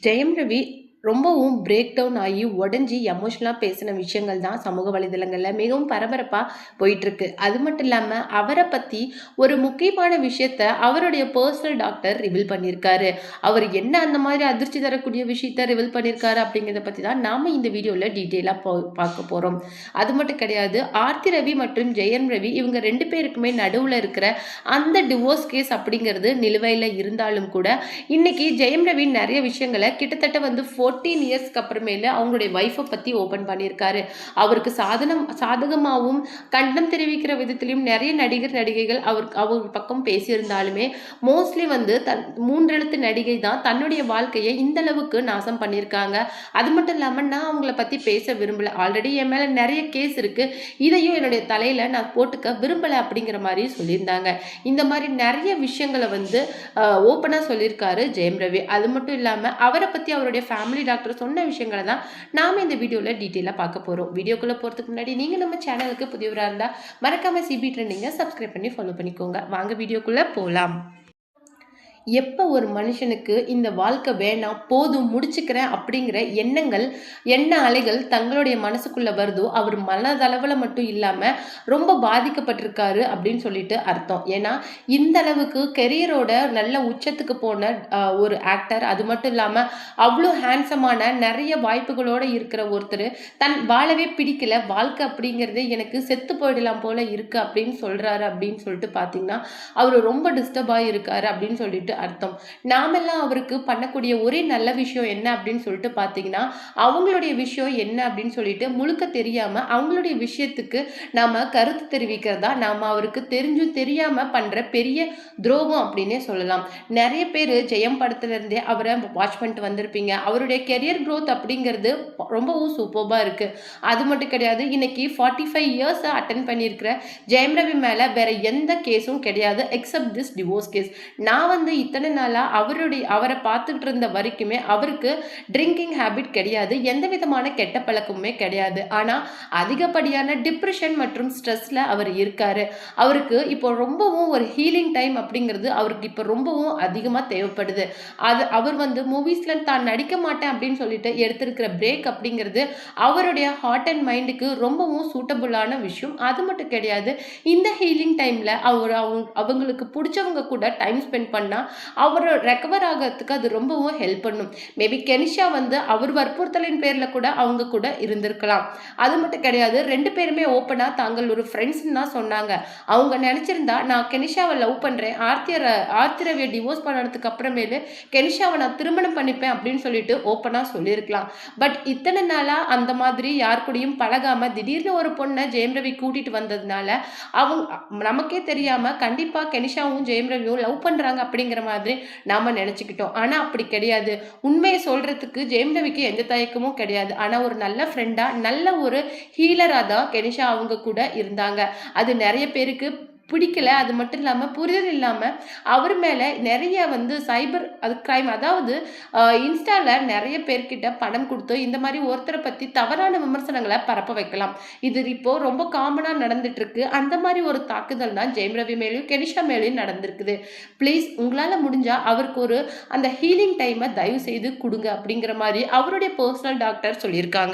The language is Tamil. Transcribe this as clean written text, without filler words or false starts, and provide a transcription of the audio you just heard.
ஜெயம் ரவி ரொம்பவும் பிரேக் டவுன் ஆகி உடஞ்சி எமோஷனலாக பேசின விஷயங்கள் தான் சமூக வலைதளங்களில் மிகவும் பரபரப்பாக போயிட்டுருக்கு. அது மட்டும் இல்லாமல் அவரை பற்றி ஒரு முக்கியமான விஷயத்த அவருடைய பர்சனல் டாக்டர் ரிவீல் பண்ணியிருக்காரு. அவர் என்ன அந்த மாதிரி அதிர்ச்சி தரக்கூடிய விஷயத்த ரிவீல் பண்ணியிருக்காரு அப்படிங்கிறத பற்றி தான் நாம் இந்த வீடியோவில் டீட்டெயிலாக பார்க்க போகிறோம். அது மட்டும் கிடையாது, ஆர்த்தி ரவி மற்றும் ஜெயம் ரவி இவங்க ரெண்டு பேருக்குமே நடுவில் இருக்கிற அந்த டிவோர்ஸ் கேஸ் அப்படிங்கிறது நிலுவையில் இருந்தாலும் கூட இன்னைக்கு ஜெயம் ரவி நிறைய விஷயங்களை கிட்டத்தட்ட வந்து 14 இயர்ஸ்க்கு அப்புறமேல அவங்களுடைய ஒய்ஃபை பற்றி ஓப்பன் பண்ணியிருக்காரு. அவருக்கு சாதகமாகவும் கண்டம் தெரிவிக்கிற விதத்திலையும் நிறைய நடிகைகள் அவர் பக்கம் பேசியிருந்தாலுமே மோஸ்ட்லி வந்து மூன்றெழுத்து நடிகை தான் தன்னுடைய வாழ்க்கையை இந்த அளவுக்கு நாசம் பண்ணியிருக்காங்க. அது மட்டும் இல்லாமல் நான் அவங்கள பற்றி பேச விரும்பல, ஆல்ரெடி என் மேலே நிறைய கேஸ் இருக்கு, இதையும் என்னுடைய தலையில நான் போட்டுக்க விரும்பலை அப்படிங்கிற மாதிரி சொல்லியிருந்தாங்க. இந்த மாதிரி நிறைய விஷயங்களை வந்து ஓப்பனாக சொல்லியிருக்காரு ஜெயம் ரவி. அது மட்டும் இல்லாமல் அவரை பற்றி அவருடைய ஃபேமிலி டாக்டர் சொன்ன விஷயங்களை தான் நாம் இந்த வீடியோவில் டீட்டெயிலாக பார்க்க போகிறோம். வீடியோக்குள்ளே போகிறதுக்கு முன்னாடி நீங்கள் நம்ம சேனலுக்கு புதியவராக இருந்தால் மறக்காமல் சிபி ட்ரெண்டிங்கை சப்ஸ்கிரைப் பண்ணி ஃபாலோ பண்ணிக்கோங்க. வாங்க வீடியோக்குள்ளே போகலாம். எப்போ ஒரு மனுஷனுக்கு இந்த வாழ்க்கை வேணாம், போதும், முடிச்சுக்கிறேன் அப்படிங்கிற எண்ண அலைகள் தங்களுடைய மனசுக்குள்ளே வருதோ அவர் மனதளவில் மட்டும் இல்லாமல் ரொம்ப பாதிக்கப்பட்டிருக்காரு அப்படின்னு சொல்லிட்டு அர்த்தம். ஏன்னா இந்த அளவுக்கு கெரியரோட நல்ல உச்சத்துக்கு போன ஒரு ஆக்டர், அது மட்டும் இல்லாமல் அவ்வளோ ஹேண்ட்ஸமான நிறைய வாய்ப்புகளோடு இருக்கிற ஒருத்தர் தன் வாழவே பிடிக்கல, வாழ்க்கை அப்படிங்கிறது எனக்கு செத்து போயிடலாம் போல இருக்குது அப்படின்னு சொல்கிறாரு அப்படின்னு சொல்லிட்டு பார்த்தீங்கன்னா அவர் ரொம்ப டிஸ்டர்பாக இருக்காரு அப்படின்னு சொல்லிட்டு அர்த்தம். நாமெல்லாம் அவருக்கு பண்ணக்கூடிய ஒரே நல்ல விஷயம் என்ன அப்படின்னு சொல்லிட்டு பார்த்தீங்கன்னா அவங்களுடைய விஷயம் என்ன அப்படின்னு சொல்லிட்டு முழுக்க தெரியாம அவங்களுடைய விஷயத்துக்கு நாம கருத்து தெரிவிக்கிறதா நாம அவருக்கு தெரிஞ்சும் தெரியாம பண்ற பெரிய துரோகம் அப்படின்னே சொல்லலாம். நிறைய பேர் ஜெயம் படத்துல இருந்தே அவரை வாட்ச் பண்ணிட்டு வந்திருப்பீங்க. அவருடைய கெரியர் க்ரோத் அப்படிங்கிறது ரொம்பவும் சூப்பர்பா இருக்கு. அது மட்டும் கிடையாது, இன்னைக்கு 45 இயர்ஸ் அட்டன் பண்ணியிருக்கிற ஜெயம் ரவி மேல வேற எந்த கேஸும் கிடையாது எக்ஸப்ட் திஸ் டிவோர்ஸ் கேஸ். நான் வந்து இத்தனை நாளாக அவரை பார்த்துக்கிட்டு இருந்த வரைக்குமே அவருக்கு ட்ரிங்கிங் ஹேபிட் கிடையாது, எந்த விதமான கெட்ட பழக்கமுமே கிடையாது. ஆனால் அதிகப்படியான டிப்ரெஷன் மற்றும் ஸ்ட்ரெஸ்ல அவர் இருக்காரு. அவருக்கு இப்போ ரொம்பவும் ஒரு ஹீலிங் டைம் அப்படிங்கிறது அவருக்கு இப்போ ரொம்பவும் அதிகமாக தேவைப்படுது. அவர் வந்து மூவிஸ்ல தான் நடிக்க மாட்டேன் அப்படின்னு சொல்லிட்டு எடுத்திருக்கிற பிரேக் அப்படிங்கிறது அவருடைய ஹார்ட் அண்ட் மைண்டுக்கு ரொம்பவும் சூட்டபுளான விஷயம். அது மட்டும் கிடையாது, இந்த ஹீலிங் டைம்ல அவங்களுக்கு பிடிச்சவங்க கூட டைம் ஸ்பெண்ட் பண்ணா அவர் ரெக்கவர் ஆகிறதுக்கு அது ரொம்பவும் ஹெல்ப் பண்ணும். மேபி கெனிஷா வந்து அவர் வற்புறுத்தலின் பேரில் கூட அவங்க கூட இருந்திருக்கலாம். அது மட்டும் கிடையாது, ரெண்டு பேருமே ஓப்பனாக தாங்கள் ஒரு ஃப்ரெண்ட்ஸ்ன்னு தான் சொன்னாங்க. அவங்க நினச்சிருந்தா நான் கெனிஷாவை லவ் பண்ணுறேன், ஆர்த்தி ரவியை டிவோர்ஸ் பண்ணதுக்கு அப்புறமேலு கெனிஷாவை நான் திருமணம் பண்ணிப்பேன் அப்படின்னு சொல்லிட்டு ஓப்பனாக சொல்லியிருக்கலாம். பட் இத்தனை நாளாக அந்த மாதிரி யார் கூடயும் பழகாமல் திடீர்னு ஒரு பொண்ணை ஜெயம் ரவி கூட்டிகிட்டு வந்ததுனால நமக்கே தெரியாமல் கண்டிப்பாக கெனிஷாவும் ஜெயம் ரவியும் லவ் பண்ணுறாங்க அப்படிங்கிற மாதிரி நாம நினைச்சுக்கிட்டோம். ஆனா அப்படி கிடையாது. உண்மையை சொல்றதுக்கு ஜெயம் ரவிக்கு எந்த தயக்கமும் கிடையாது. ஆனா ஒரு நல்ல ஃப்ரெண்டா, நல்ல ஒரு ஹீலரா தான் கெனிஷா அவங்க கூட இருந்தாங்க. அது நிறைய பேருக்கு பிடிக்கல. அது மட்டும் இல்லாமல் புரிதல் இல்லாமல் அவர் மேலே நிறைய வந்து சைபர் கிரைம், அதாவது இன்ஸ்டாவில் நிறைய பேர்கிட்ட பணம் கொடுத்து இந்த மாதிரி ஒருத்தரை பற்றி தவறான விமர்சனங்களை பரப்ப வைக்கலாம். இது இப்போது ரொம்ப காமனாக நடந்துட்டுருக்கு. அந்த மாதிரி ஒரு தாக்குதல் தான் ஜெயம் ரவி மேலேயும் கெனிஷா மேலேயும் நடந்திருக்குது. ப்ளீஸ் உங்களால் முடிஞ்சால் அவருக்கு ஒரு அந்த ஹீலிங் டைமை தயவு செய்து கொடுங்க அப்படிங்கிற மாதிரி அவருடைய பர்சனல் டாக்டர் சொல்லியிருக்காங்க.